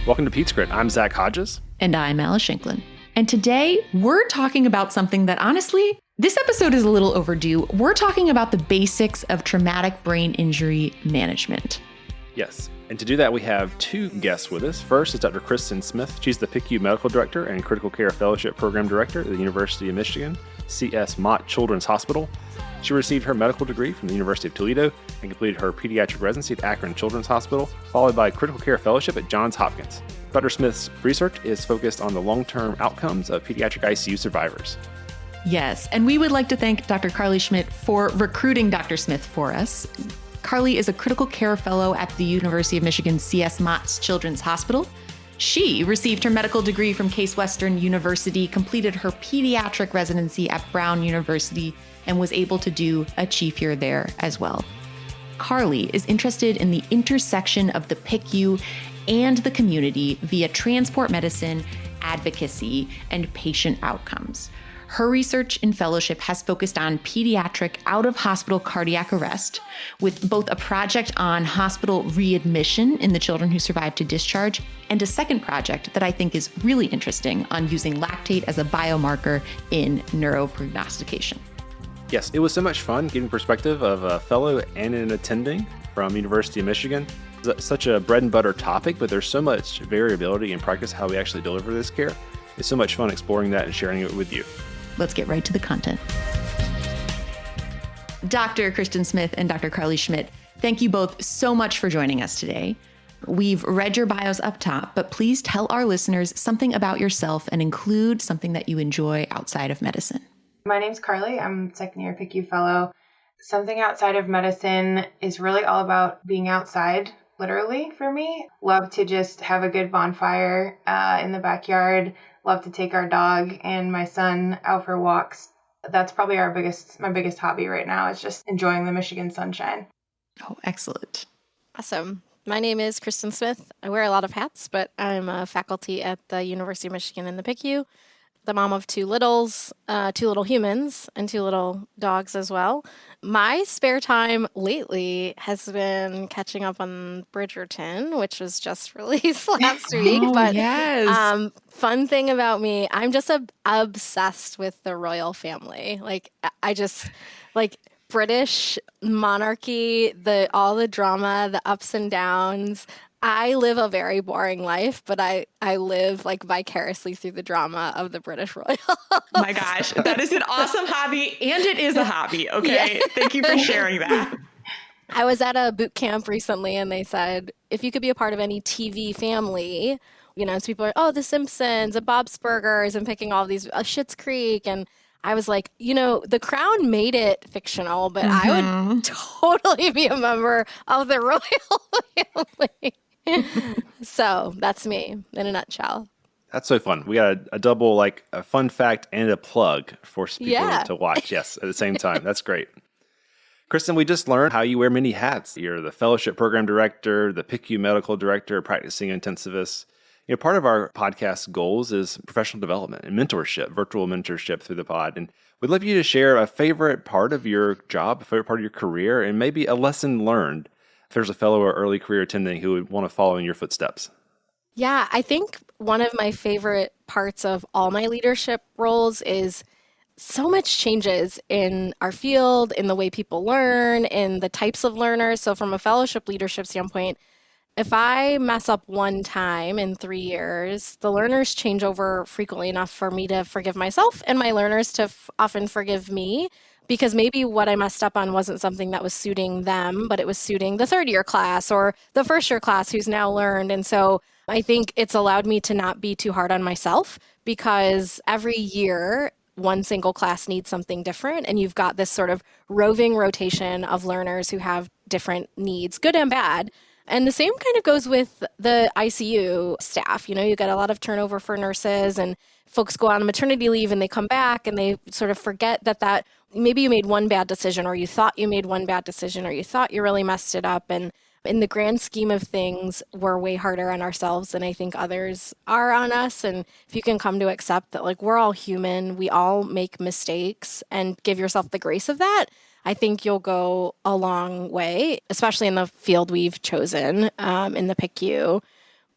Welcome to PeteScript. I'm Zach Hodges. And I'm Alice Shinklin. And today we're talking about something that honestly, this episode is a little overdue. We're talking about the basics of traumatic brain injury management. Yes. And to do that, we have two guests with us. First is Dr. Kristen Smith. She's the PICU Medical Director and Critical Care Fellowship Program Director at the University of Michigan C.S. Mott Children's Hospital. She received her medical degree from the University of Toledo and completed her pediatric residency at Akron Children's Hospital, followed by a critical care fellowship at Johns Hopkins. Dr. Smith's research is focused on the long-term outcomes of pediatric ICU survivors. Yes, and we would like to thank Dr. Carly Schmidt for recruiting Dr. Smith for us. Carly is a critical care fellow at the University of Michigan C.S. Mott Children's Hospital. She received her medical degree from Case Western University, completed her pediatric residency at Brown University, and was able to do a chief year there as well. Carly is interested in the intersection of the PICU and the community via transport medicine, advocacy, and patient outcomes. Her research and fellowship has focused on pediatric out-of-hospital cardiac arrest, with both a project on hospital readmission in the children who survived to discharge, and a second project that I think is really interesting on using lactate as a biomarker in neuroprognostication. Yes, it was so much fun getting perspective of a fellow and an attending from University of Michigan. It's such a bread and butter topic, but there's so much variability in practice how we actually deliver this care. It's so much fun exploring that and sharing it with you. Let's get right to the content. Dr. Kristen Smith and Dr. Carly Schmidt, thank you both so much for joining us today. We've read your bios up top, but please tell our listeners something about yourself and include something that you enjoy outside of medicine. My name's Carly. I'm second year PICU fellow. Something outside of medicine is really all about being outside, literally, for me. Love to just have a good bonfire in the backyard. Love to take our dog and my son out for walks. That's probably my biggest hobby right now is just enjoying the Michigan sunshine. Oh, excellent. Awesome. My name is Kristen Smith. I wear a lot of hats, but I'm a faculty at the University of Michigan in the PICU. The mom of two little humans, and two little dogs as well. My spare time lately has been catching up on Bridgerton, which was just released last week. But yes. Fun thing about me, I'm just obsessed with the royal family. I just British monarchy, all the drama, the ups and downs. I live a very boring life, but I live vicariously through the drama of the British royals. My gosh, that is an awesome hobby, and it is a hobby, okay? Yeah. Thank you for sharing that. I was at a boot camp recently, and they said, if you could be a part of any TV family, so people are, The Simpsons, and Bob's Burgers, and picking all these, Schitt's Creek, and I was like, The Crown made it fictional, but I would totally be a member of the royal family. So that's me in a nutshell. That's so fun. We got a double, a fun fact and a plug for people to watch. Yes, at the same time. That's great. Kristen, we just learned how you wear many hats. You're the fellowship program director, the PICU medical director, practicing intensivist. Part of our podcast goals is professional development and mentorship, virtual mentorship through the pod. And we'd love you to share a favorite part of your job, a favorite part of your career, and maybe a lesson learned if there's a fellow or early career attending who would want to follow in your footsteps. Yeah, I think one of my favorite parts of all my leadership roles is so much changes in our field, in the way people learn, in the types of learners. So from a fellowship leadership standpoint, if I mess up one time in 3 years, the learners change over frequently enough for me to forgive myself and my learners to often forgive me, because maybe what I messed up on wasn't something that was suiting them, but it was suiting the third year class or the first year class who's now learned. And so I think it's allowed me to not be too hard on myself, because every year one single class needs something different. And you've got this sort of roving rotation of learners who have different needs, good and bad. And the same kind of goes with the ICU staff. You get a lot of turnover for nurses, and folks go on maternity leave and they come back and they sort of forget that maybe you made one bad decision, or you thought you made one bad decision, or you thought you really messed it up. And in the grand scheme of things, we're way harder on ourselves than I think others are on us. And if you can come to accept that we're all human, we all make mistakes, and give yourself the grace of that, I think you'll go a long way, especially in the field we've chosen in the PICU.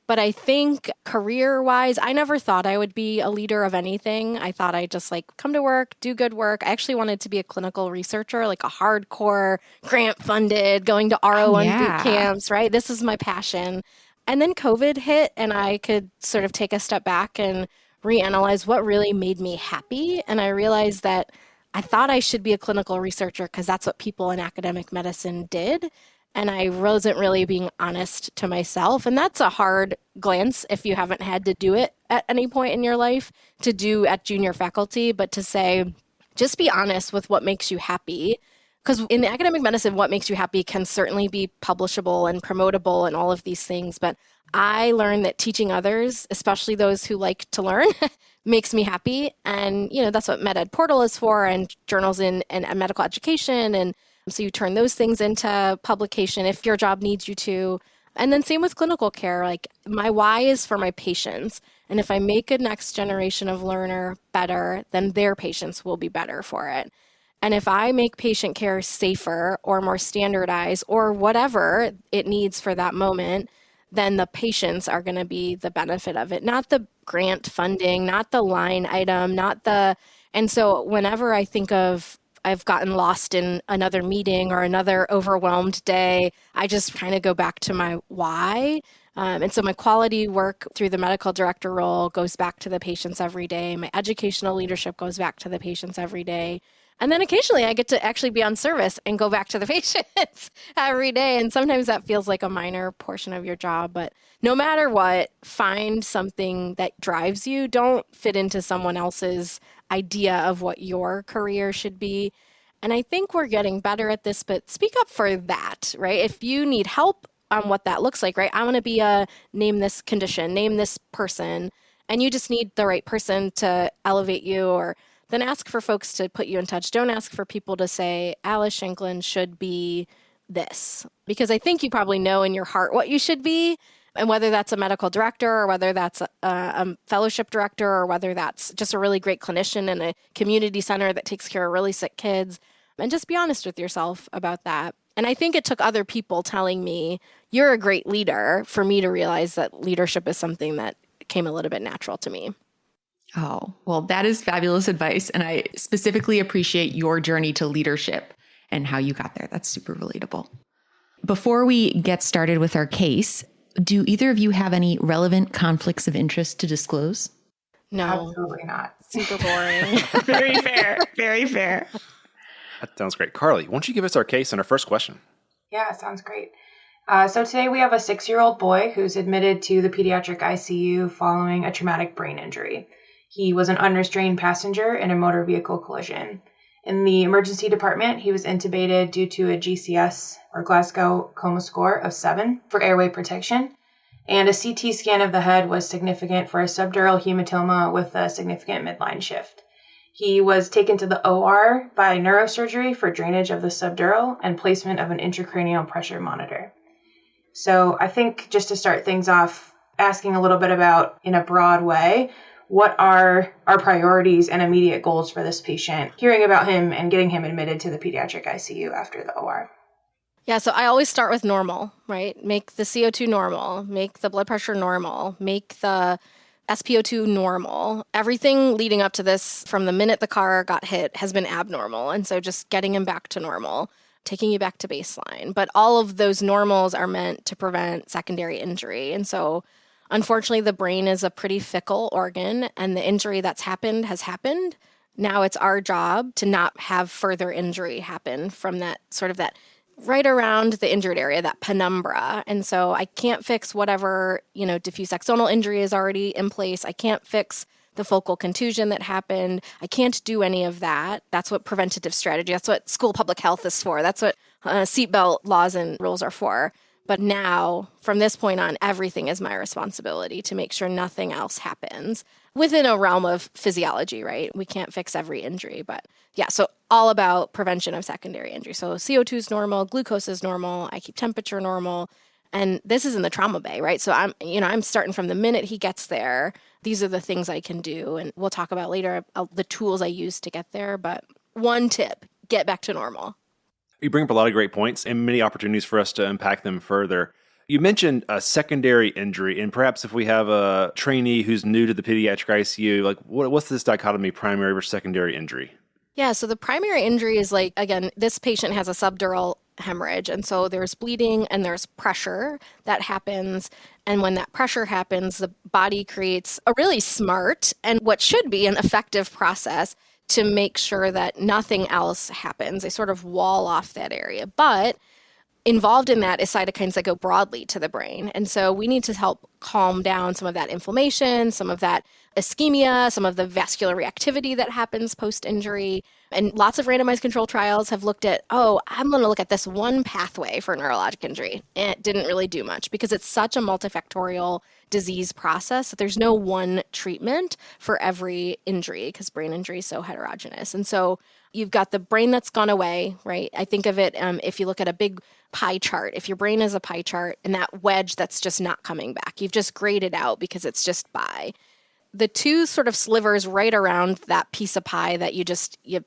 But I think career-wise, I never thought I would be a leader of anything. I thought I'd just come to work, do good work. I actually wanted to be a clinical researcher, like a hardcore, grant-funded, going to R01 boot camps, right? This is my passion. And then COVID hit, and I could sort of take a step back and reanalyze what really made me happy. And I realized that I thought I should be a clinical researcher because that's what people in academic medicine did. And I wasn't really being honest to myself. And that's a hard glance if you haven't had to do it at any point in your life to do at junior faculty, but to say, just be honest with what makes you happy. Because in academic medicine, what makes you happy can certainly be publishable and promotable and all of these things. But I learned that teaching others, especially those who like to learn, makes me happy. And, that's what MedEd Portal is for, and journals in medical education. And so you turn those things into publication if your job needs you to. And then same with clinical care. My why is for my patients. And if I make a next generation of learner better, then their patients will be better for it. And if I make patient care safer or more standardized or whatever it needs for that moment, then the patients are going to be the benefit of it, not the grant funding, not the line item, and so whenever I think of I've gotten lost in another meeting or another overwhelmed day, I just kind of go back to my why. And so my quality work through the medical director role goes back to the patients every day. My educational leadership goes back to the patients every day. And then occasionally I get to actually be on service and go back to the patients every day. And sometimes that feels like a minor portion of your job. But no matter what, find something that drives you. Don't fit into someone else's idea of what your career should be. And I think we're getting better at this, but speak up for that, right? If you need help on what that looks like, right? I want to be name this condition, name this person, and you just need the right person to elevate you, or then ask for folks to put you in touch. Don't ask for people to say, Alice Shanklin should be this, because I think you probably know in your heart what you should be. And whether that's a medical director or whether that's a fellowship director or whether that's just a really great clinician in a community center that takes care of really sick kids. And just be honest with yourself about that. And I think it took other people telling me, you're a great leader, for me to realize that leadership is something that came a little bit natural to me. Oh, well, that is fabulous advice. And I specifically appreciate your journey to leadership and how you got there. That's super relatable. Before we get started with our case, do either of you have any relevant conflicts of interest to disclose? No. Absolutely not. Super boring. Very fair. Very fair. That sounds great. Carly, why don't you give us our case and our first question? Yeah, sounds great. So today we have a 6-year-old boy who's admitted to the pediatric ICU following a traumatic brain injury. He was an unrestrained passenger in a motor vehicle collision. In the emergency department, he was intubated due to a GCS, or Glasgow Coma Score, of 7 for airway protection, and a CT scan of the head was significant for a subdural hematoma with a significant midline shift. He was taken to the OR by neurosurgery for drainage of the subdural and placement of an intracranial pressure monitor. So I think just to start things off, asking a little bit about, in a broad way, what are our priorities and immediate goals for this patient, hearing about him and getting him admitted to the pediatric ICU after the OR? Yeah, so I always start with normal, right? Make the CO2 normal, make the blood pressure normal, make the SpO2 normal. Everything leading up to this, from the minute the car got hit, has been abnormal. And so just getting him back to normal, taking you back to baseline. But all of those normals are meant to prevent secondary injury. And so unfortunately, the brain is a pretty fickle organ, and the injury that's happened has happened. Now it's our job to not have further injury happen from that sort of that right around the injured area, that penumbra. And so I can't fix whatever, diffuse axonal injury is already in place. I can't fix the focal contusion that happened. I can't do any of that. That's what preventative strategy, that's what school public health is for. That's what seatbelt laws and rules are for. But now, from this point on, everything is my responsibility to make sure nothing else happens within a realm of physiology, right? We can't fix every injury, but yeah, so all about prevention of secondary injury. So CO2 is normal, glucose is normal, I keep temperature normal, and this is in the trauma bay, right? So I'm starting from the minute he gets there. These are the things I can do, and we'll talk about later the tools I use to get there. But one tip, get back to normal. You bring up a lot of great points and many opportunities for us to unpack them further. You mentioned a secondary injury, and perhaps if we have a trainee who's new to the pediatric ICU, like what's this dichotomy, primary versus secondary injury? Yeah, so the primary injury is like, again, this patient has a subdural hemorrhage. And so there's bleeding and there's pressure that happens. And when that pressure happens, the body creates a really smart and what should be an effective process to make sure that nothing else happens. They sort of wall off that area. But involved in that is cytokines that go broadly to the brain. And so we need to help calm down some of that inflammation, some of that ischemia, some of the vascular reactivity that happens post-injury. And lots of randomized control trials have looked at, I'm going to look at this one pathway for neurologic injury. And it didn't really do much because it's such a multifactorial disease process that there's no one treatment for every injury because brain injury is so heterogeneous. And so you've got the brain that's gone away, right? I think of it, if you look at a big pie chart, if your brain is a pie chart and that wedge that's just not coming back, you've just graded out because it's just by. The two sort of slivers right around that piece of pie that you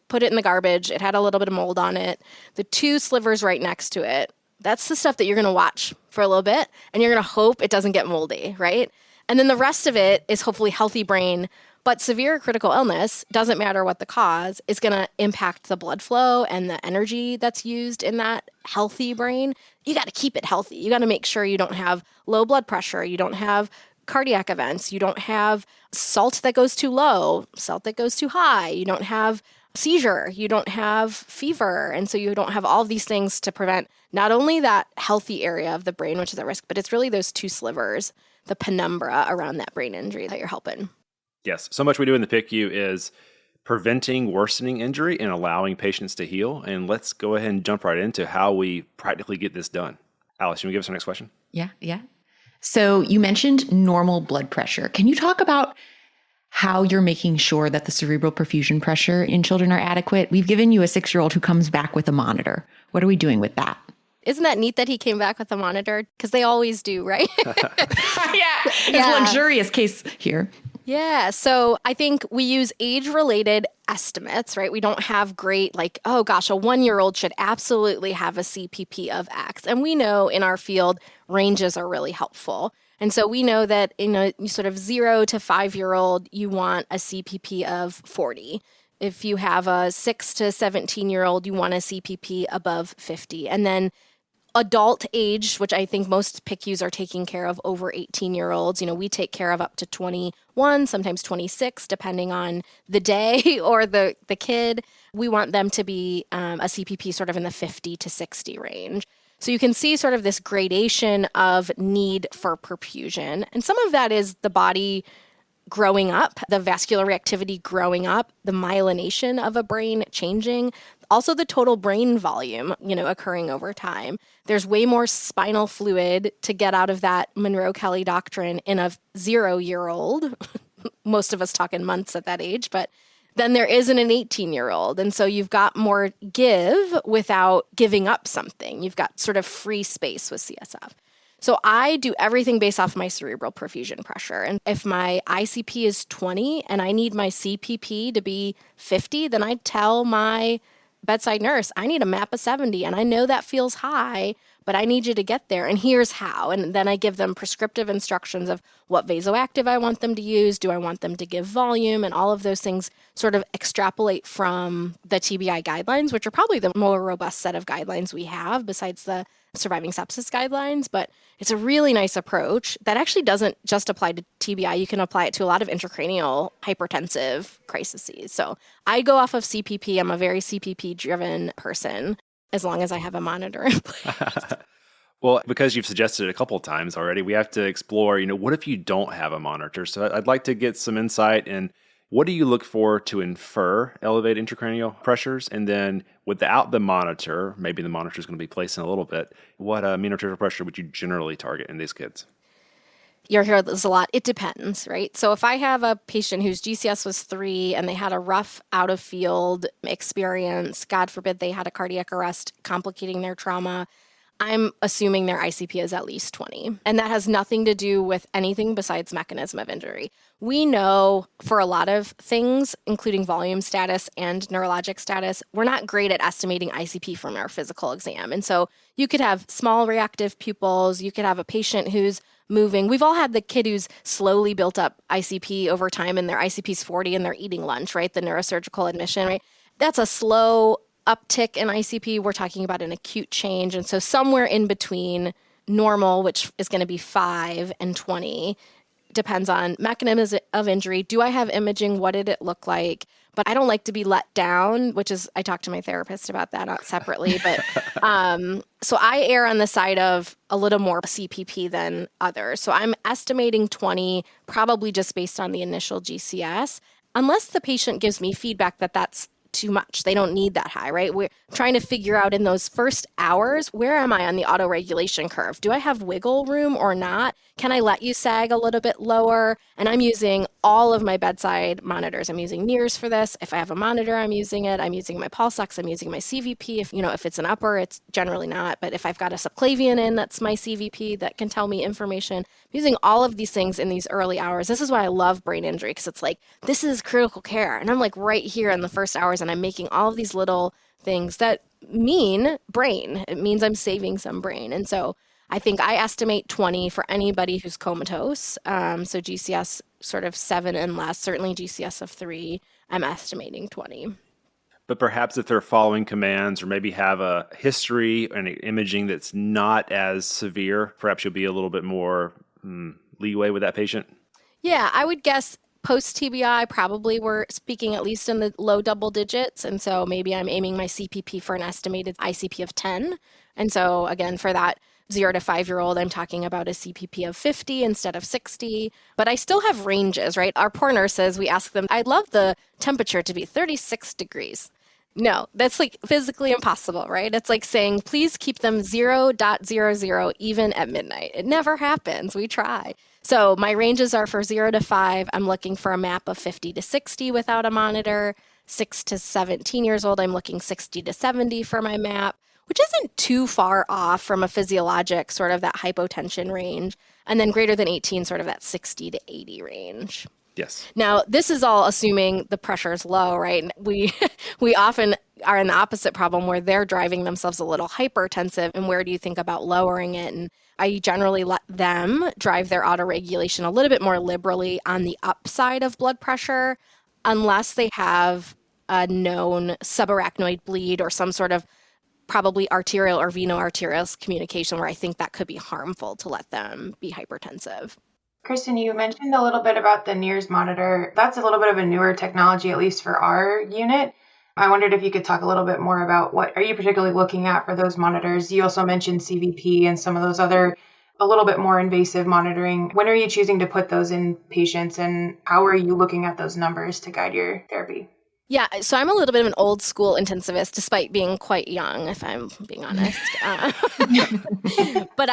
put it in the garbage, it had a little bit of mold on it, the two slivers right next to it, that's the stuff that you're going to watch for a little bit and you're going to hope it doesn't get moldy, right? And then the rest of it is hopefully healthy brain. But severe critical illness, doesn't matter what the cause, is going to impact the blood flow and the energy that's used in that healthy brain. You got to keep it healthy. You got to make sure you don't have low blood pressure. You don't have cardiac events. You don't have salt that goes too low, salt that goes too high. You don't have seizure. You don't have fever. And so you don't have all of these things to prevent not only that healthy area of the brain, which is at risk, but it's really those two slivers, the penumbra around that brain injury that you're helping. Yes. So much we do in the PICU is preventing worsening injury and allowing patients to heal. And let's go ahead and jump right into how we practically get this done. Alice, you want to give us our next question? Yeah. So you mentioned normal blood pressure. Can you talk about how you're making sure that the cerebral perfusion pressure in children are adequate? We've given you a 6-year-old who comes back with a monitor. What are we doing with that? Isn't that neat that he came back with a monitor? Because they always do, right? It's a luxurious case here. Yeah. So I think we use age-related estimates, right? We don't have great, a 1-year-old should absolutely have a CPP of X. And we know in our field, ranges are really helpful. And so we know that in a sort of 0 to 5-year-old, you want a CPP of 40. If you have a 6 to 17-year-old, you want a CPP above 50. And then adult age, which I think most PICUs are taking care of over 18-year-olds. We take care of up to 21, sometimes 26, depending on the day or the kid. We want them to be a CPP sort of in the 50 to 60 range. So you can see sort of this gradation of need for perfusion. And some of that is the body growing up, the vascular reactivity growing up, the myelination of a brain changing, also the total brain volume, occurring over time. There's way more spinal fluid to get out of that Monroe-Kelly doctrine in a 0-year-old. Most of us talk in months at that age, but then there is in an 18-year-old. And so you've got more give without giving up something. You've got sort of free space with CSF. So I do everything based off my cerebral perfusion pressure. And if my ICP is 20 and I need my CPP to be 50, then I tell my bedside nurse, I need a MAP of 70. And I know that feels high, but I need you to get there. And here's how. And then I give them prescriptive instructions of what vasoactive I want them to use. Do I want them to give volume? And all of those things sort of extrapolate from the TBI guidelines, which are probably the more robust set of guidelines we have besides the surviving sepsis guidelines. But it's a really nice approach that actually doesn't just apply to TBI. You can apply it to a lot of intracranial hypertensive crises. So I go off of CPP. I'm a very CPP-driven person, as long as I have a monitor in place. Well, because you've suggested it a couple of times already, we have to explore, what if you don't have a monitor? So I'd like to get some insight in what do you look for to infer elevated intracranial pressures? And then without the monitor, maybe the monitor is going to be placed in a little bit, what mean arterial pressure would you generally target in these kids? You'll hear this a lot. It depends, right? So if I have a patient whose GCS was 3 and they had a rough out-of-field experience, God forbid they had a cardiac arrest complicating their trauma, I'm assuming their ICP is at least 20. And that has nothing to do with anything besides mechanism of injury. We know for a lot of things, including volume status and neurologic status, we're not great at estimating ICP from our physical exam. And so you could have small reactive pupils. You could have a patient who's moving. We've all had the kid who's slowly built up ICP over time and their ICP's 40 and they're eating lunch, right? The neurosurgical admission, right? That's a slow uptick in ICP. We're talking about an acute change. And so somewhere in between normal, which is going to be 5 and 20, depends on mechanism of injury. Do I have imaging? What did it look like? But I don't like to be let down, which is, I talked to my therapist about that separately. But so I err on the side of a little more CPP than others. So I'm estimating 20, probably just based on the initial GCS, unless the patient gives me feedback that that's too much. They don't need that high, right? We're trying to figure out in those first hours, where am I on the autoregulation curve? Do I have wiggle room or not? Can I let you sag a little bit lower? And I'm using all of my bedside monitors. I'm using NIRS for this. If I have a monitor, I'm using it. I'm using my pulse ox. I'm using my CVP. If it's an upper, it's generally not. But if I've got a subclavian in, that's my CVP that can tell me information. I'm using all of these things in these early hours. This is why I love brain injury, because it's like, this is critical care. And I'm like right here in the first hours, and I'm making all of these little things that mean brain. It means I'm saving some brain. And so I think I estimate 20 for anybody who's comatose. So GCS sort of 7 and less, certainly GCS of 3, I'm estimating 20. But perhaps if they're following commands or maybe have a history and imaging that's not as severe, perhaps you'll be a little bit more leeway with that patient? Yeah, I would guess post-TBI, probably we're speaking at least in the low double digits. And so maybe I'm aiming my CPP for an estimated ICP of 10. And so again, for that 0 to 5-year-old, I'm talking about a CPP of 50 instead of 60. But I still have ranges, right? Our poor nurses, we ask them, I'd love the temperature to be 36 degrees. No, that's like physically impossible, right? It's like saying, please keep them 0.00 even at midnight. It never happens. We try. So my ranges are for 0 to 5. I'm looking for a map of 50 to 60 without a monitor. 6 to 17 years old, I'm looking 60 to 70 for my map, which isn't too far off from a physiologic sort of that hypotension range. And then greater than 18, sort of that 60 to 80 range. Yes. Now, this is all assuming the pressure is low, right? We often are in the opposite problem where they're driving themselves a little hypertensive. And where do you think about lowering it? And I generally let them drive their autoregulation a little bit more liberally on the upside of blood pressure, unless they have a known subarachnoid bleed or some sort of probably arterial or veno-arterial communication where I think that could be harmful to let them be hypertensive. Kristen, you mentioned a little bit about the NIRS monitor. That's a little bit of a newer technology, at least for our unit. I wondered if you could talk a little bit more about what are you particularly looking at for those monitors? You also mentioned CVP and some of those other a little bit more invasive monitoring. When are you choosing to put those in patients, and how are you looking at those numbers to guide your therapy? Yeah, so I'm a little bit of an old school intensivist, despite being quite young, if I'm being honest. But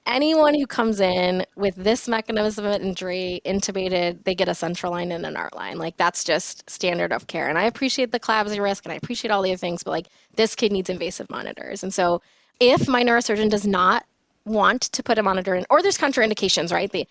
anyone who comes in with this mechanism of injury, intubated, they get a central line and an art line. Like, that's just standard of care. And I appreciate the CLABSI risk, and I appreciate all the other things, but like, this kid needs invasive monitors. And so if my neurosurgeon does not want to put a monitor in, or there's contraindications, right? The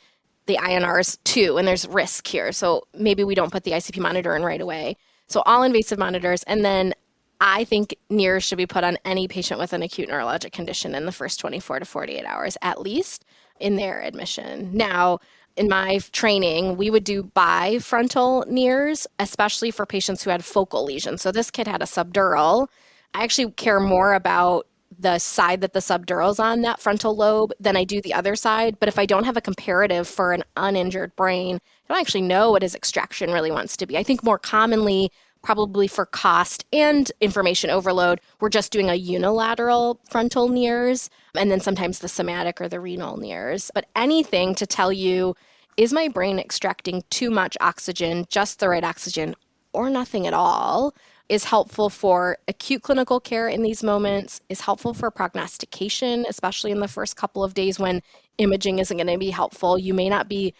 INRs too, and there's risk here. So maybe we don't put the ICP monitor in right away. So all invasive monitors. And then I think NIRS should be put on any patient with an acute neurologic condition in the first 24 to 48 hours, at least in their admission. Now, in my training, we would do bifrontal NIRS, especially for patients who had focal lesions. So this kid had a subdural. I actually care more about the side that the subdural's on, that frontal lobe, than I do the other side. But if I don't have a comparative for an uninjured brain, I don't actually know what his extraction really wants to be. I think more commonly, probably for cost and information overload, we're just doing a unilateral frontal NIRS, and then sometimes the somatic or the renal NIRS. But anything to tell you, is my brain extracting too much oxygen, just the right oxygen, or nothing at all, is helpful for acute clinical care in these moments, is helpful for prognostication, especially in the first couple of days when imaging isn't going to be helpful. You may not be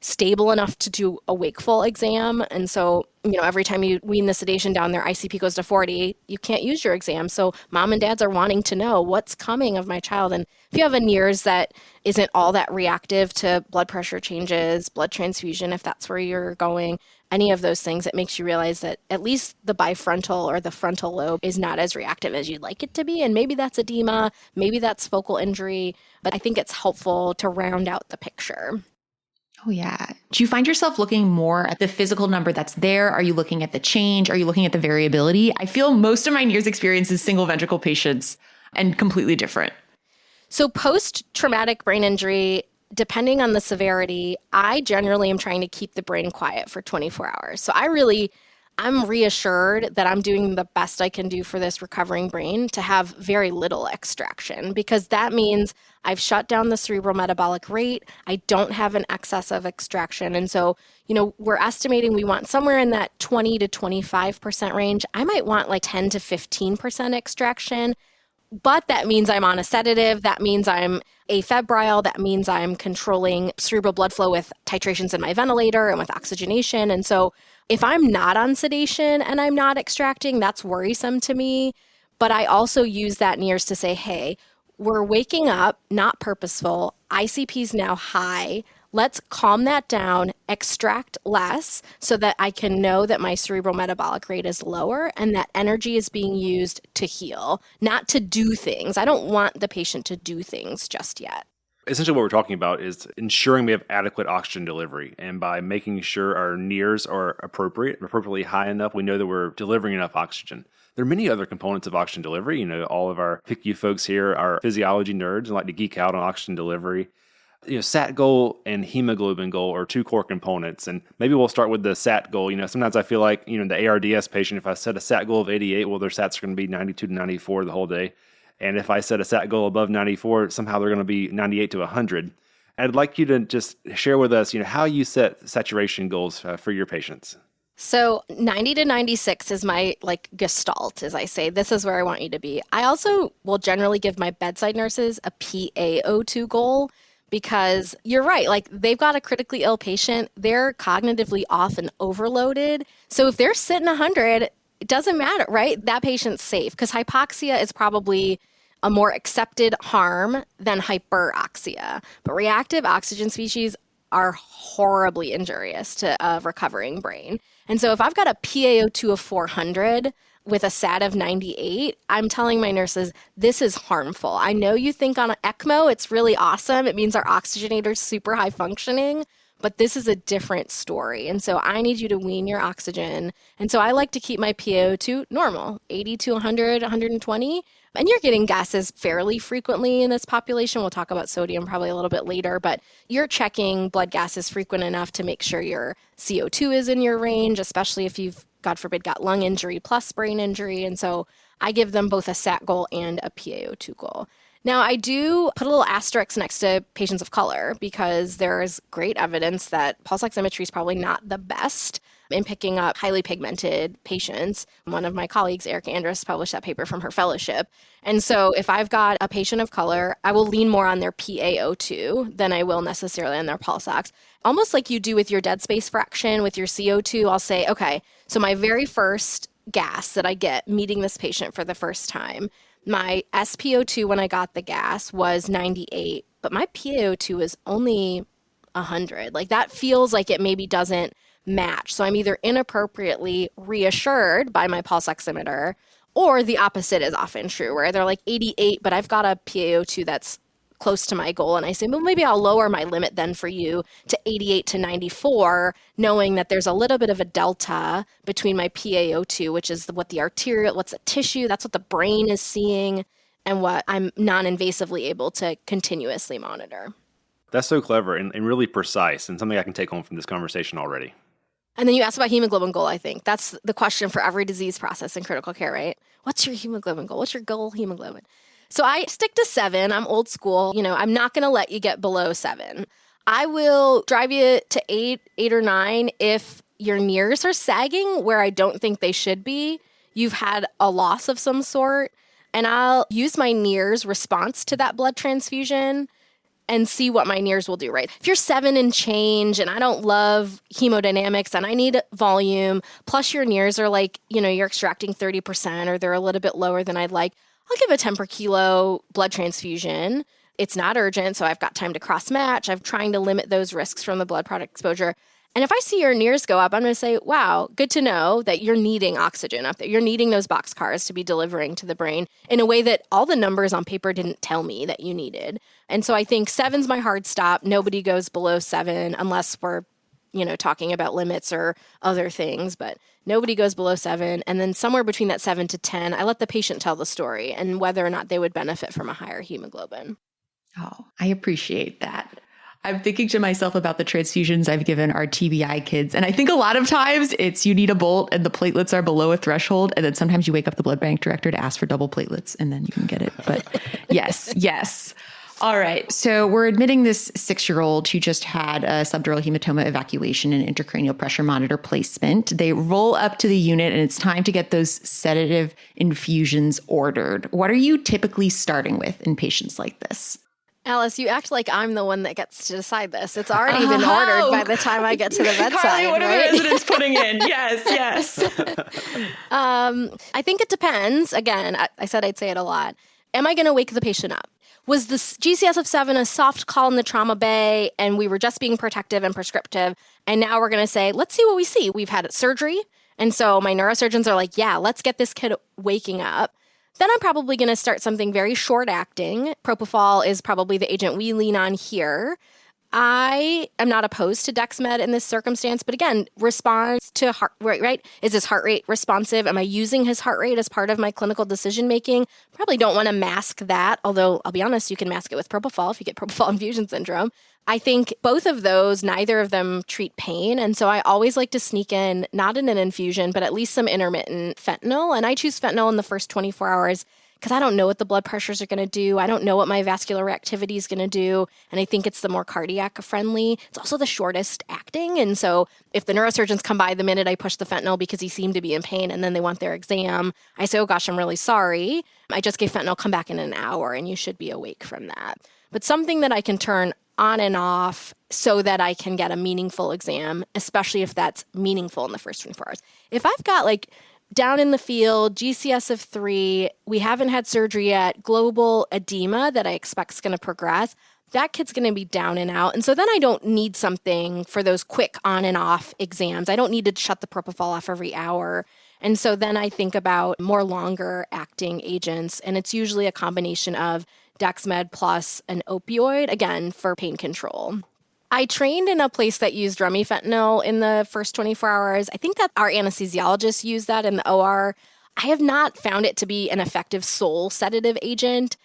stable enough to do a wakeful exam. And so, every time you wean the sedation down, their ICP goes to 40, you can't use your exam. So mom and dads are wanting to know what's coming of my child. And if you have a NIRS that isn't all that reactive to blood pressure changes, blood transfusion, if that's where you're going, any of those things, it makes you realize that at least the bifrontal or the frontal lobe is not as reactive as you'd like it to be. And maybe that's edema, maybe that's focal injury, but I think it's helpful to round out the picture. Oh, yeah. Do you find yourself looking more at the physical number that's there? Are you looking at the change? Are you looking at the variability? I feel most of my NIRS experience is single ventricle patients and completely different. So post-traumatic brain injury, depending on the severity, I generally am trying to keep the brain quiet for 24 hours. So I'm reassured that I'm doing the best I can do for this recovering brain to have very little extraction, because that means I've shut down the cerebral metabolic rate. I don't have an excess of extraction. And so, we're estimating we want somewhere in that 20 to 25% range. I might want like 10 to 15% extraction, but that means I'm on a sedative. That means I'm afebrile. That means I'm controlling cerebral blood flow with titrations in my ventilator and with oxygenation. And so if I'm not on sedation and I'm not extracting, that's worrisome to me. But I also use that NIRS to say, hey, we're waking up, not purposeful. ICP's now high. Let's calm that down, extract less so that I can know that my cerebral metabolic rate is lower and that energy is being used to heal, not to do things. I don't want the patient to do things just yet. Essentially what we're talking about is ensuring we have adequate oxygen delivery. And by making sure our NIRS are appropriately high enough, we know that we're delivering enough oxygen. There are many other components of oxygen delivery. All of our PICU folks here are physiology nerds and like to geek out on oxygen delivery. SAT goal and hemoglobin goal are two core components. And maybe we'll start with the SAT goal. Sometimes I feel like, the ARDS patient, if I set a SAT goal of 88, well, their SATs are going to be 92 to 94 the whole day. And if I set a SAT goal above 94, somehow they're going to be 98 to 100. I'd like you to just share with us, how you set saturation goals for your patients. So 90 to 96 is my gestalt, as I say. This is where I want you to be. I also will generally give my bedside nurses a PaO2 goal because you're right. They've got a critically ill patient. They're cognitively off and overloaded. So if they're sitting 100, it doesn't matter, right? That patient's safe because hypoxia is probably a more accepted harm than hyperoxia. But reactive oxygen species are horribly injurious to a recovering brain. And so if I've got a PaO2 of 400 with a SAT of 98, I'm telling my nurses, this is harmful. I know you think on an ECMO, it's really awesome. It means our oxygenator's super high functioning, but this is a different story. And so I need you to wean your oxygen. And so I like to keep my PaO2 normal, 80 to 100, 120. And you're getting gases fairly frequently in this population. We'll talk about sodium probably a little bit later, but you're checking blood gases frequent enough to make sure your CO2 is in your range, especially if you've, God forbid, got lung injury plus brain injury. And so I give them both a SAT goal and a PaO2 goal. Now, I do put a little asterisk next to patients of color because there's great evidence that pulse oximetry is probably not the best in picking up highly pigmented patients. One of my colleagues, Erica Andrus, published that paper from her fellowship. And so if I've got a patient of color, I will lean more on their PaO2 than I will necessarily on their pulse ox. Almost like you do with your dead space fraction with your CO2, I'll say, okay, so my very first gas that I get meeting this patient for the first time, my SpO2 when I got the gas was 98, but my PaO2 is only 100. That feels like it maybe doesn't match. So I'm either inappropriately reassured by my pulse oximeter, or the opposite is often true, where they're like 88, but I've got a PaO2 that's close to my goal. And I say, well, maybe I'll lower my limit then for you to 88 to 94, knowing that there's a little bit of a delta between my PaO2, which is what the arterial, what's the tissue, that's what the brain is seeing, and what I'm non-invasively able to continuously monitor. That's so clever and really precise, and something I can take home from this conversation already. And then you asked about hemoglobin goal, I think. That's the question for every disease process in critical care, right? What's your hemoglobin goal? What's your goal hemoglobin? So I stick to 7. I'm old school. I'm not going to let you get below 7. I will drive you to 8 or 9 if your NIRS are sagging where I don't think they should be. You've had a loss of some sort. And I'll use my NIRS response to that blood transfusion and see what my NIRS will do, right? If you're 7 and change and I don't love hemodynamics and I need volume, plus your NIRS are like, you're extracting 30% or they're a little bit lower than I'd like, I'll give a 10 per kilo blood transfusion. It's not urgent, so I've got time to cross-match. I'm trying to limit those risks from the blood product exposure. And if I see your NIRS go up, I'm going to say, wow, good to know that you're needing oxygen up there. You're needing those boxcars to be delivering to the brain in a way that all the numbers on paper didn't tell me that you needed. And so I think 7's my hard stop. Nobody goes below 7 unless we're, talking about limits or other things, but nobody goes below 7. And then somewhere between that 7 to 10, I let the patient tell the story and whether or not they would benefit from a higher hemoglobin. Oh, I appreciate that. I'm thinking to myself about the transfusions I've given our TBI kids. And I think a lot of times it's you need a bolt and the platelets are below a threshold. And then sometimes you wake up the blood bank director to ask for double platelets and then you can get it. But yes. All right. So we're admitting this 6-year-old who just had a subdural hematoma evacuation and intracranial pressure monitor placement. They roll up to the unit and it's time to get those sedative infusions ordered. What are you typically starting with in patients like this? Alice, you act like I'm the one that gets to decide this. It's already been ordered by the time I get to the bedside. Carly, what right? are the residents putting in? Yes. I think it depends. Again, I said I'd say it a lot. Am I going to wake the patient up? Was the GCS of 7 a soft call in the trauma bay and we were just being protective and prescriptive? And now we're going to say, let's see what we see. We've had surgery. And so my neurosurgeons are like, yeah, let's get this kid waking up. Then I'm probably going to start something very short-acting. Propofol is probably the agent we lean on here. I am not opposed to Dexmed in this circumstance, but again, response to heart rate, right? Is his heart rate responsive? Am I using his heart rate as part of my clinical decision-making? Probably don't want to mask that, although I'll be honest, you can mask it with propofol if you get propofol infusion syndrome. I think both of those, neither of them treat pain. And so I always like to sneak in, not in an infusion, but at least some intermittent fentanyl. And I choose fentanyl in the first 24 hours because I don't know what the blood pressures are going to do. I don't know what my vascular reactivity is going to do. And I think it's the more cardiac friendly. It's also the shortest acting. And so if the neurosurgeons come by the minute I push the fentanyl because he seemed to be in pain and then they want their exam, I say, oh gosh, I'm really sorry. I just gave fentanyl, come back in an hour and you should be awake from that. But something that I can turn on and off so that I can get a meaningful exam, especially if that's meaningful in the first 24 hours. If I've got down in the field, GCS of 3, we haven't had surgery yet, global edema that I expect is going to progress, that kid's going to be down and out. And so then I don't need something for those quick on and off exams. I don't need to shut the propofol off every hour. And so then I think about more longer acting agents, and it's usually a combination of Dexmed plus an opioid, again, for pain control. I trained in a place that used remifentanil in the first 24 hours. I think that our anesthesiologists use that in the OR. I have not found it to be an effective sole sedative agent.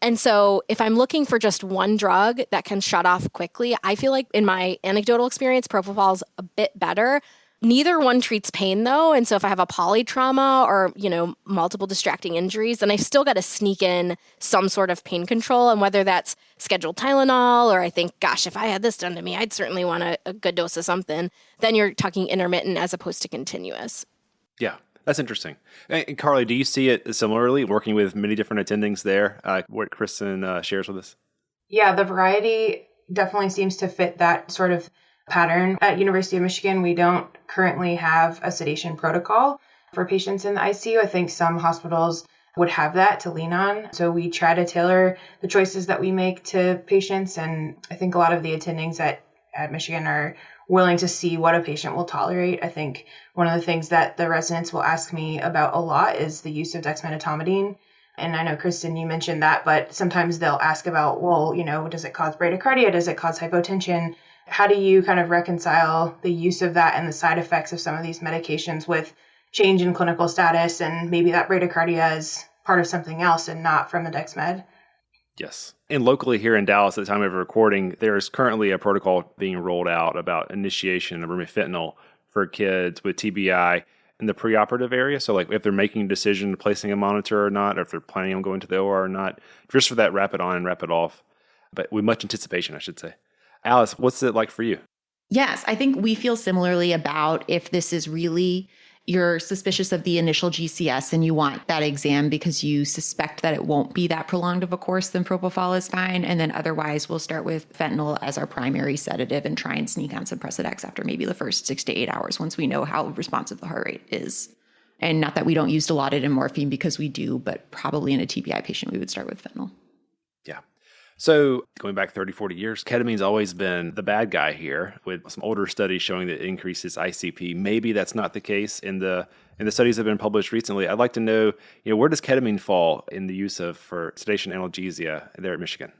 And so if I'm looking for just one drug that can shut off quickly, I feel like in my anecdotal experience, propofol is a bit better. Neither one treats pain, though. And so if I have a polytrauma or, multiple distracting injuries, then I've still got to sneak in some sort of pain control. And whether that's scheduled Tylenol or I think, gosh, if I had this done to me, I'd certainly want a good dose of something. Then you're talking intermittent as opposed to continuous. Yeah, that's interesting. And Carly, do you see it similarly, working with many different attendings there, what Kristen shares with us? Yeah, the variety definitely seems to fit that sort of pattern. At University of Michigan, we don't currently have a sedation protocol for patients in the ICU. I think some hospitals would have that to lean on. So we try to tailor the choices that we make to patients. And I think a lot of the attendings at Michigan are willing to see what a patient will tolerate. I think one of the things that the residents will ask me about a lot is the use of dexmedetomidine. And I know, Kristen, you mentioned that, but sometimes they'll ask about, well, does it cause bradycardia? Does it cause hypotension? How do you kind of reconcile the use of that and the side effects of some of these medications with change in clinical status and maybe that bradycardia is part of something else and not from the Dexmed? Yes. And locally here in Dallas at the time of recording, there is currently a protocol being rolled out about initiation of remifentanil for kids with TBI in the preoperative area. So if they're making a decision placing a monitor or not, or if they're planning on going to the OR or not, just for that rapid on and rapid off, but with much anticipation, I should say. Alice, what's it like for you? Yes, I think we feel similarly about if this is really, you're suspicious of the initial GCS and you want that exam because you suspect that it won't be that prolonged of a course, then propofol is fine. And then otherwise, we'll start with fentanyl as our primary sedative and try and sneak on some Precedex after maybe the first 6 to 8 hours once we know how responsive the heart rate is. And not that we don't use Dilaudid and morphine, because we do, but probably in a TBI patient, we would start with fentanyl. Yeah. So going back 30, 40 years, ketamine's always been the bad guy here, with some older studies showing that it increases ICP. Maybe that's not the case in the studies that have been published recently. I'd like to know, where does ketamine fall in the use of for sedation analgesia there at Michigan?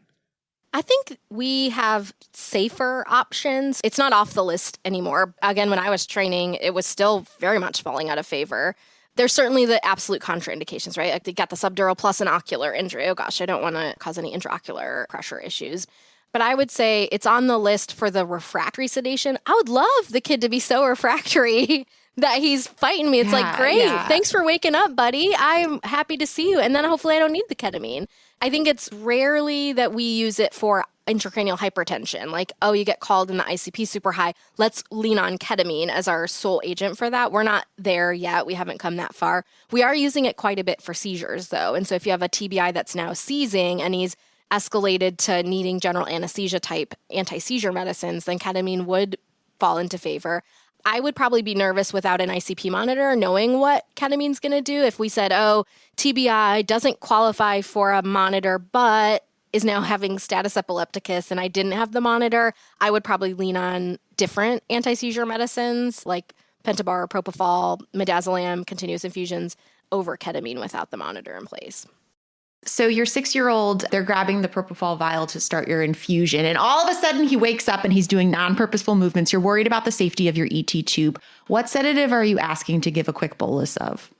I think we have safer options. It's not off the list anymore. Again, when I was training, it was still very much falling out of favor. There's certainly the absolute contraindications, right? Like they got the subdural plus an ocular injury. Oh gosh, I don't want to cause any intraocular pressure issues. But I would say it's on the list for the refractory sedation. I would love the kid to be so refractory that he's fighting me. It's like, great, thanks for waking up, buddy. I'm happy to see you. And then hopefully I don't need the ketamine. I think it's rarely that we use it for intracranial hypertension. Like, oh, you get called and the ICP super high. Let's lean on ketamine as our sole agent for that. We're not there yet. We haven't come that far. We are using it quite a bit for seizures, though. And so if you have a TBI that's now seizing and he's escalated to needing general anesthesia type anti-seizure medicines, then ketamine would fall into favor. I would probably be nervous without an ICP monitor, knowing what ketamine's going to do. If we said, oh, TBI doesn't qualify for a monitor, but is now having status epilepticus, and I didn't have the monitor, I would probably lean on different anti-seizure medicines like pentobar, propofol, midazolam, continuous infusions over ketamine without the monitor in place. So your 6-year-old, they're grabbing the propofol vial to start your infusion, and all of a sudden he wakes up and he's doing non-purposeful movements. You're worried about the safety of your ET tube. What sedative are you asking to give a quick bolus of?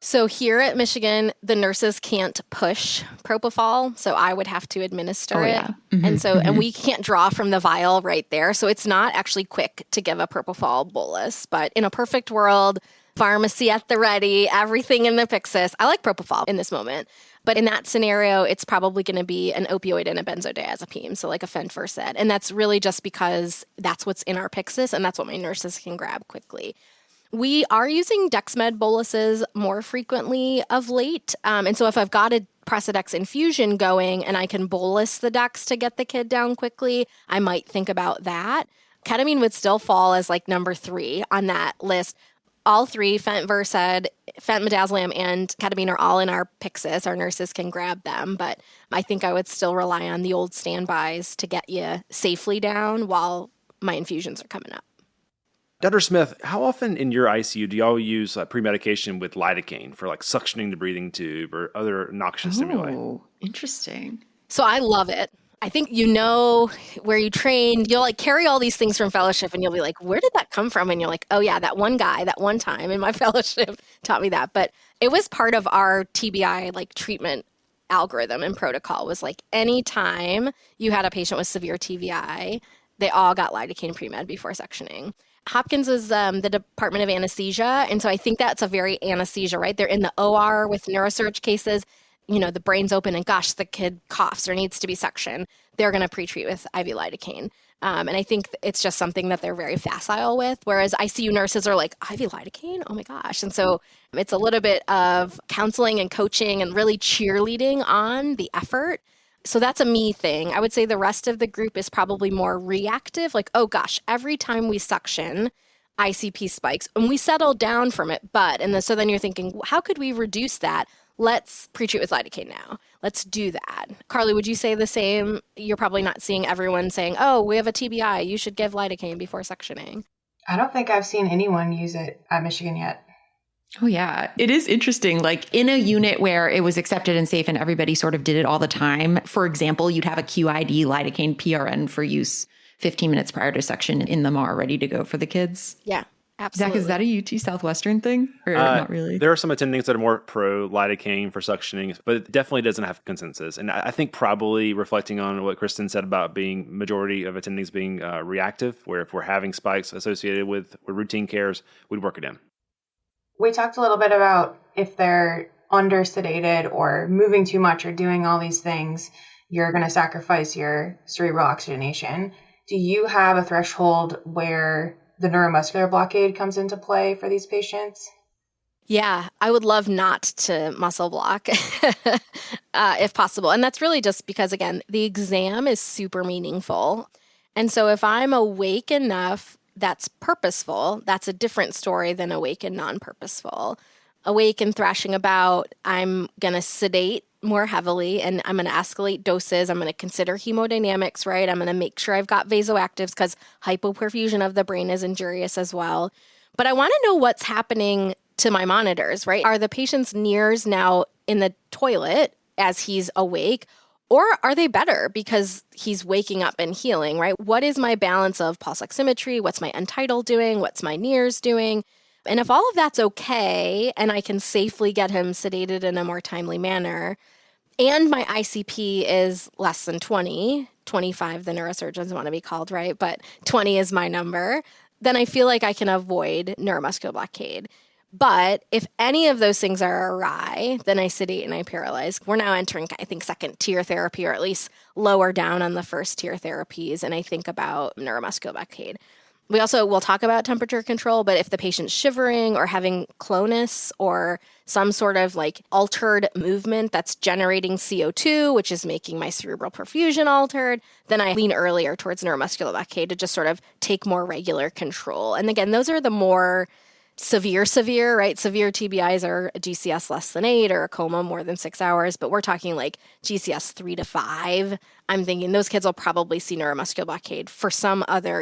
So here at Michigan, the nurses can't push propofol, so I would have to administer it. Mm-hmm, and we can't draw from the vial right there. So it's not actually quick to give a propofol bolus. But in a perfect world, pharmacy at the ready, everything in the Pyxis. I like propofol in this moment. But in that scenario, it's probably going to be an opioid and a benzodiazepine, so like a fenfersed. And that's really just because that's what's in our Pyxis, and that's what my nurses can grab quickly. We are using Dexmed boluses more frequently of late. And so if I've got a Precedex infusion going and I can bolus the Dex to get the kid down quickly, I might think about that. Ketamine would still fall as like number 3 on that list. All 3, fentversed, fentmidazolam, and ketamine are all in our Pyxis. Our nurses can grab them, but I think I would still rely on the old standbys to get you safely down while my infusions are coming up. Dr. Smith, how often in your ICU do y'all use pre-medication with lidocaine for like suctioning the breathing tube or other noxious stimuli? Oh, interesting. So I love it. I think where you trained, you'll like carry all these things from fellowship and you'll be like, where did that come from? And you're like, oh yeah, that one guy, that one time in my fellowship taught me that. But it was part of our TBI like treatment algorithm and protocol was like anytime you had a patient with severe TBI, they all got lidocaine pre-med before sectioning. Hopkins is the Department of Anesthesia, and so I think that's a very anesthesia, right? They're in the OR with neurosurge cases. The brain's open and gosh, the kid coughs or needs to be sectioned. They're going to pre-treat with IV lidocaine. And I think it's just something that they're very facile with, whereas ICU nurses are like, IV lidocaine? Oh my gosh. And so it's a little bit of counseling and coaching and really cheerleading on the effort. So that's a me thing. I would say the rest of the group is probably more reactive, like, oh gosh, every time we suction, ICP spikes, and we settle down from it, so then you're thinking, how could we reduce that? Let's pre-treat with lidocaine now. Let's do that. Carly, would you say the same? You're probably not seeing everyone saying, oh, we have a TBI, you should give lidocaine before sectioning. I don't think I've seen anyone use it at Michigan yet. Oh, yeah. It is interesting. Like in a unit where it was accepted and safe and everybody sort of did it all the time. For example, you'd have a QID lidocaine PRN for use 15 minutes prior to section in the MAR ready to go for the kids. Yeah, absolutely. Zach, is that a UT Southwestern thing or not really? There are some attendings that are more pro lidocaine for suctioning, but it definitely doesn't have consensus. And I think probably reflecting on what Kristen said about being majority of attendings being reactive, where if we're having spikes associated with routine cares, we'd work it in. We talked a little bit about if they're under sedated or moving too much or doing all these things, you're going to sacrifice your cerebral oxygenation. Do you have a threshold where the neuromuscular blockade comes into play for these patients? Yeah, I would love not to muscle block if possible. And that's really just because, again, the exam is super meaningful. And so if I'm awake enough, that's purposeful. That's a different story than awake and non-purposeful. Awake and thrashing about, I'm going to sedate more heavily and I'm going to escalate doses. I'm going to consider hemodynamics, right? I'm going to make sure I've got vasoactives because hypoperfusion of the brain is injurious as well. But I want to know what's happening to my monitors, right? Are the patient's NIRS now in the toilet as he's awake? Or are they better because he's waking up and healing, right? What is my balance of pulse oximetry? What's my end-tidal doing? What's my NIRS doing? And if all of that's okay, and I can safely get him sedated in a more timely manner, and my ICP is less than 20, 25, the neurosurgeons want to be called, right? But 20 is my number, then I feel like I can avoid neuromuscular blockade. But if any of those things are awry, then I sedate and I paralyze. We're now entering, I think, second tier therapy, or at least lower down on the first tier therapies. And I think about neuromuscular blockade. We also will talk about temperature control, but if the patient's shivering or having clonus or some sort of like altered movement that's generating CO2, which is making my cerebral perfusion altered, then I lean earlier towards neuromuscular blockade to just sort of take more regular control. And again, those are the more severe, right? Severe TBIs are a GCS less than 8 or a coma more than 6 hours, but we're talking like GCS 3 to 5. I'm thinking those kids will probably see neuromuscular blockade for some other,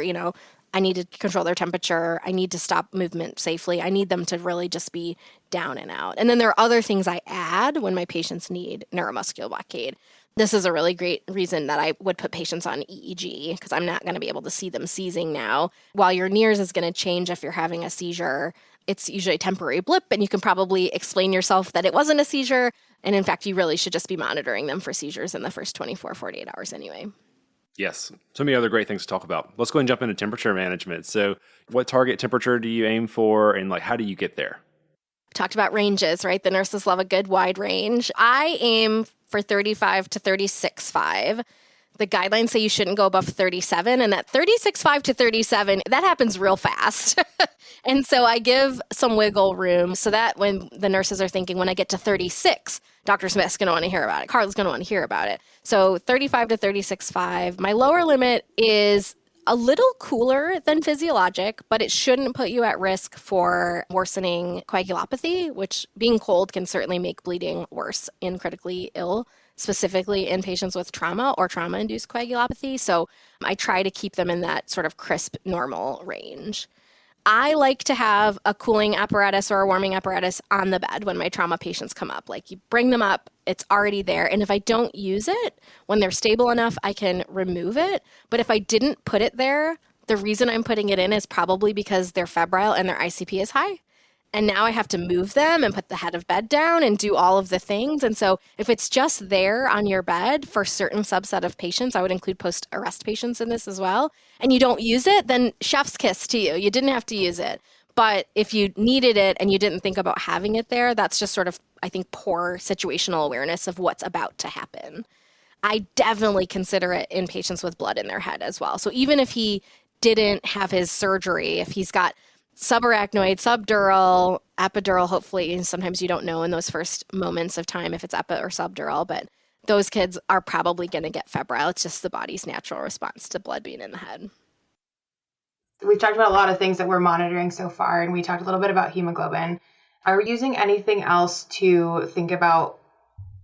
I need to control their temperature. I need to stop movement safely. I need them to really just be down and out. And then there are other things I add when my patients need neuromuscular blockade. This is a really great reason that I would put patients on EEG because I'm not going to be able to see them seizing now. While your NIRS is going to change if you're having a seizure, it's usually a temporary blip, and you can probably explain yourself that it wasn't a seizure. And in fact, you really should just be monitoring them for seizures in the first 24, 48 hours anyway. Yes. So many other great things to talk about. Let's go ahead and jump into temperature management. So what target temperature do you aim for, and how do you get there? Talked about ranges, right? The nurses love a good wide range. I aim for 35 to 36.5. The guidelines say you shouldn't go above 37, and that 36.5 to 37, that happens real fast. And so I give some wiggle room so that when the nurses are thinking, when I get to 36, Dr. Smith's going to want to hear about it. Carla's going to want to hear about it. So 35 to 36.5. My lower limit is a little cooler than physiologic, but it shouldn't put you at risk for worsening coagulopathy, which being cold can certainly make bleeding worse in critically ill, specifically in patients with trauma or trauma-induced coagulopathy. So I try to keep them in that sort of crisp, normal range. I like to have a cooling apparatus or a warming apparatus on the bed when my trauma patients come up. Like, you bring them up, it's already there. And if I don't use it, when they're stable enough, I can remove it. But if I didn't put it there, the reason I'm putting it in is probably because they're febrile and their ICP is high. And now I have to move them and put the head of bed down and do all of the things. And so if it's just there on your bed for a certain subset of patients, I would include post-arrest patients in this as well, and you don't use it, then chef's kiss to you. You didn't have to use it. But if you needed it and you didn't think about having it there, that's just sort of, I think, poor situational awareness of what's about to happen. I definitely consider it in patients with blood in their head as well. So even if he didn't have his surgery, if he's got subarachnoid, subdural, epidural, hopefully, and sometimes you don't know in those first moments of time if it's epi or subdural, but those kids are probably going to get febrile. It's just the body's natural response to blood being in the head. We've talked about a lot of things that we're monitoring so far, and we talked a little bit about hemoglobin. Are we using anything else to think about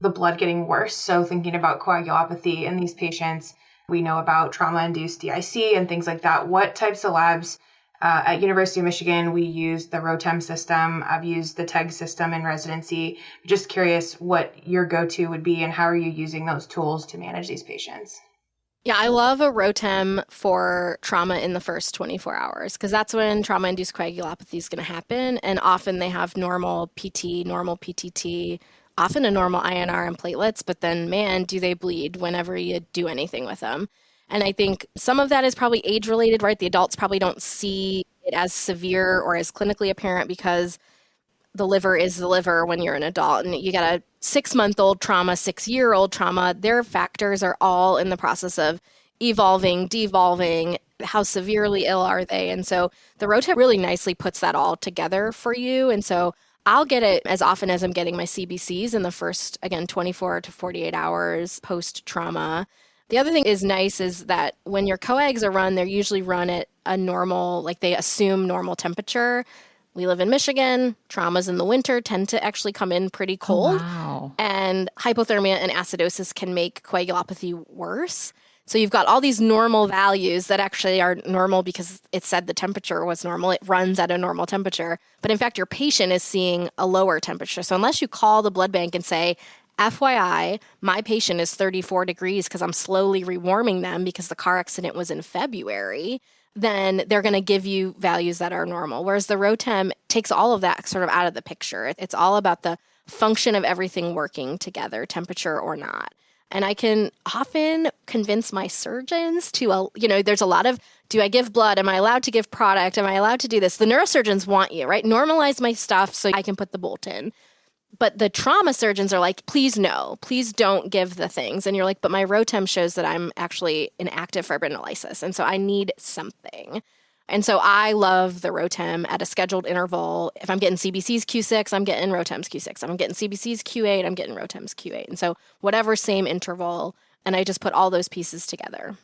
the blood getting worse? So thinking about coagulopathy in these patients, we know about trauma-induced DIC and things like that. What types of labs? At University of Michigan, we use the ROTEM system. I've used the TEG system in residency. Just curious what your go-to would be and how are you using those tools to manage these patients? Yeah, I love a ROTEM for trauma in the first 24 hours because that's when trauma-induced coagulopathy is going to happen. And often they have normal PT, normal PTT, often a normal INR and platelets, but then, man, do they bleed whenever you do anything with them. And I think some of that is probably age-related, right? The adults probably don't see it as severe or as clinically apparent because the liver is the liver when you're an adult. And you got a 6-month-old trauma, 6-year-old trauma. Their factors are all in the process of evolving, devolving. How severely ill are they? And so the ROTEM really nicely puts that all together for you. And so I'll get it as often as I'm getting my CBCs in the first, again, 24 to 48 hours post-trauma. The other thing is nice is that when your coags are run, they're usually run at a normal, like they assume normal temperature. We live in Michigan. Traumas in the winter tend to actually come in pretty cold. Oh, wow. And hypothermia and acidosis can make coagulopathy worse. So you've got all these normal values that actually are normal because it said the temperature was normal. It runs at a normal temperature. But in fact, your patient is seeing a lower temperature. So unless you call the blood bank and say, FYI, my patient is 34 degrees because I'm slowly rewarming them because the car accident was in February, then they're going to give you values that are normal. Whereas the ROTEM takes all of that sort of out of the picture. It's all about the function of everything working together, temperature or not. And I can often convince my surgeons to, there's a lot of, do I give blood? Am I allowed to give product? Am I allowed to do this? The neurosurgeons want you, right? Normalize my stuff so I can put the bolt in. But the trauma surgeons are like, please no, please don't give the things. And you're like, but my ROTEM shows that I'm actually in active fibrinolysis. And so I need something. And so I love the ROTEM at a scheduled interval. If I'm getting CBC's Q6, I'm getting ROTEM's Q6. If I'm getting CBC's Q8, I'm getting ROTEM's Q8. And so whatever same interval, and I just put all those pieces together.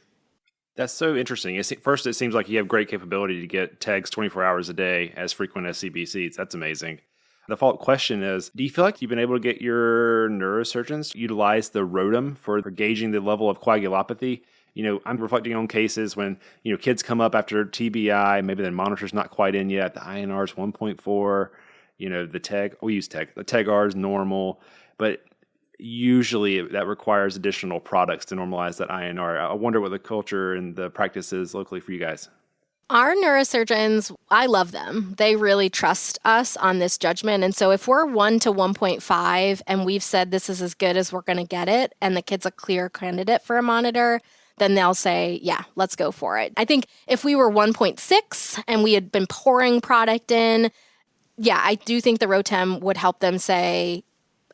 That's so interesting. First, it seems like you have great capability to get TEGs 24 hours a day as frequent as CBCs. That's amazing. The follow-up question is, do you feel like you've been able to get your neurosurgeons to utilize the ROTEM for gauging the level of coagulopathy? I'm reflecting on cases when, kids come up after TBI, maybe the monitor's not quite in yet, the INR's 1.4, the TEG, we use TEG, the TEG-R is normal, but usually that requires additional products to normalize that INR. I wonder what the culture and the practice is locally for you guys. Our neurosurgeons, I love them. They really trust us on this judgment. And so if we're 1 to 1.5 and we've said this is as good as we're going to get it, and the kid's a clear candidate for a monitor, then they'll say, yeah, let's go for it. I think if we were 1.6 and we had been pouring product in, yeah, I do think the ROTEM would help them say,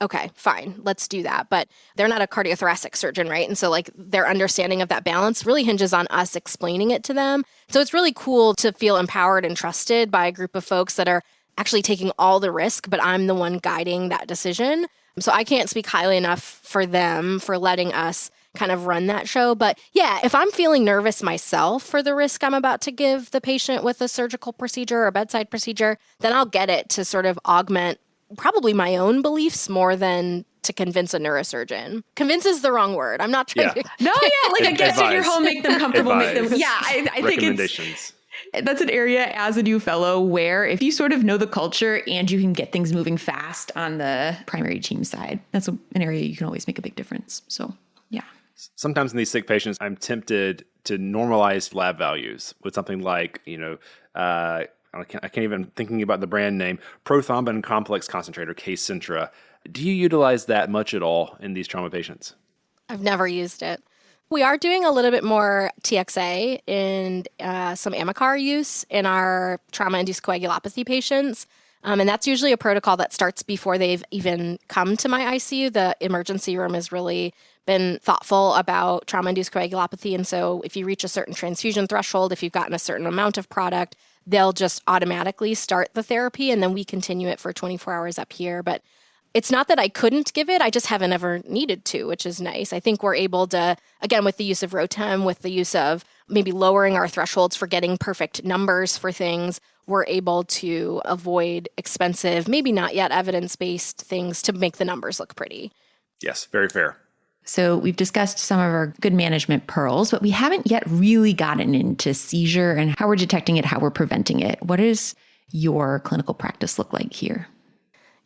okay, fine, let's do that. But they're not a cardiothoracic surgeon, right? And so their understanding of that balance really hinges on us explaining it to them. So it's really cool to feel empowered and trusted by a group of folks that are actually taking all the risk, but I'm the one guiding that decision. So I can't speak highly enough for them for letting us kind of run that show. But yeah, if I'm feeling nervous myself for the risk I'm about to give the patient with a surgical procedure or bedside procedure, then I'll get it to sort of augment probably my own beliefs more than to convince a neurosurgeon. Convince is the wrong word. I'm not trying to... No, yeah, like get to your home, make them comfortable, make them... Yeah, I think that's an area as a new fellow where if you sort of know the culture and you can get things moving fast on the primary team side, that's an area you can always make a big difference. So, yeah. Sometimes in these sick patients, I'm tempted to normalize lab values with something like, I can't even thinking about the brand name, prothrombin complex concentrator, Kcentra. Do you utilize that much at all in these trauma patients? I've never used it. We are doing a little bit more TXA and some Amicar use in our trauma-induced coagulopathy patients. And that's usually a protocol that starts before they've even come to my ICU. The emergency room has really been thoughtful about trauma-induced coagulopathy. And so if you reach a certain transfusion threshold, if you've gotten a certain amount of product, they'll just automatically start the therapy, and then we continue it for 24 hours up here. But it's not that I couldn't give it, I just haven't ever needed to, which is nice. I think we're able to, again, with the use of ROTEM, with the use of maybe lowering our thresholds for getting perfect numbers for things, we're able to avoid expensive, maybe not yet evidence-based things to make the numbers look pretty. Yes, very fair. So we've discussed some of our good management pearls, but we haven't yet really gotten into seizure and how we're detecting it, how we're preventing it. What does your clinical practice look like here?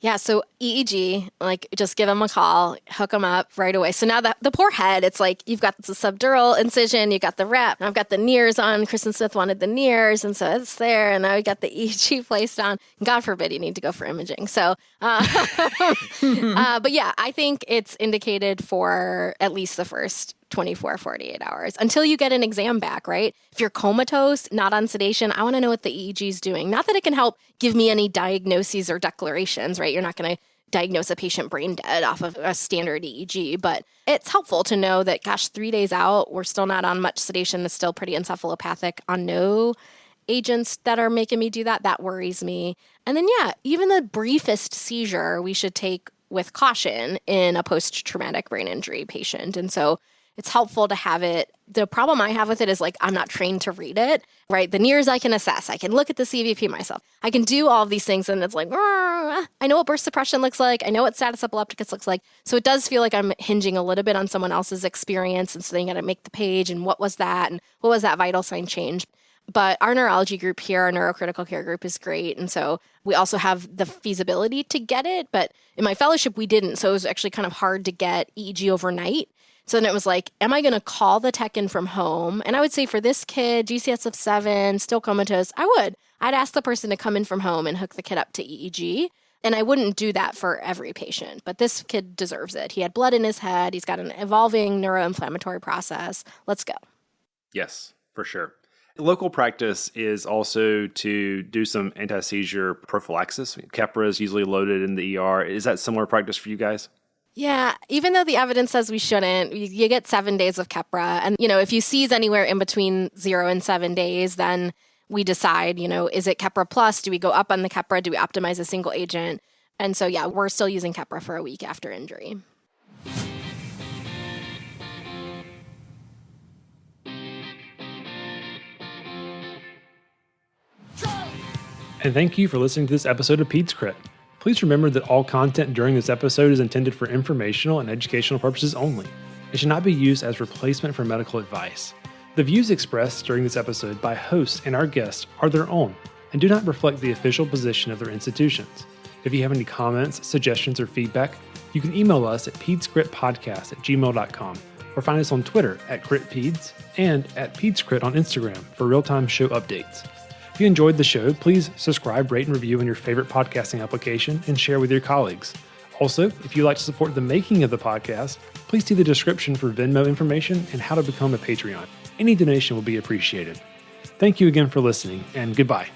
Yeah, so EEG, just give them a call, hook them up right away. So now the poor head, it's like you've got the subdural incision, you got the wrap, I've got the NIRS on. Kristen Smith wanted the NIRS, and so it's there, and now we got the EEG placed on. God forbid you need to go for imaging. So, but yeah, I think it's indicated for at least the first 24, 48 hours until you get an exam back, right? If you're comatose, not on sedation, I want to know what the EEG is doing. Not that it can help give me any diagnoses or declarations, right? You're not going to diagnose a patient brain dead off of a standard EEG, but it's helpful to know that, 3 days out, we're still not on much sedation. It's still pretty encephalopathic on no agents that are making me do that. That worries me. And then, yeah, even the briefest seizure we should take with caution in a post-traumatic brain injury patient. And so it's helpful to have it. The problem I have with it is like, I'm not trained to read it, right? The nears I can assess. I can look at the CVP myself. I can do all of these things. And it's like, I know what burst suppression looks like. I know what status epilepticus looks like. So it does feel like I'm hinging a little bit on someone else's experience. And so then you got to make the page and what was that? And what was that vital sign change? But our neurology group here, our neurocritical care group is great. And so we also have the feasibility to get it. But in my fellowship, we didn't. So it was actually kind of hard to get EEG overnight. So then it was like, am I going to call the tech in from home? And I would say for this kid, GCS of 7, still comatose, I would. I'd ask the person to come in from home and hook the kid up to EEG. And I wouldn't do that for every patient. But this kid deserves it. He had blood in his head. He's got an evolving neuroinflammatory process. Let's go. Yes, for sure. Local practice is also to do some anti-seizure prophylaxis. Keppra is usually loaded in the ER. Is that similar practice for you guys? Yeah, even though the evidence says we shouldn't, you get 7 days of Keppra. And, if you seize anywhere in between 0 and 7 days, then we decide, is it Keppra plus? Do we go up on the Keppra? Do we optimize a single agent? And so, yeah, we're still using Keppra for a week after injury. And thank you for listening to this episode of PedsCrit. Please remember that all content during this episode is intended for informational and educational purposes only. It should not be used as replacement for medical advice. The views expressed during this episode by hosts and our guests are their own and do not reflect the official position of their institutions. If you have any comments, suggestions, or feedback, you can email us at pedscritpodcast@gmail.com or find us on Twitter @CritPeds and @PedsCrit on Instagram for real-time show updates. If you enjoyed the show, please subscribe, rate, and review in your favorite podcasting application and share with your colleagues. Also, if you'd like to support the making of the podcast, please see the description for Venmo information and how to become a Patreon. Any donation will be appreciated. Thank you again for listening, and goodbye.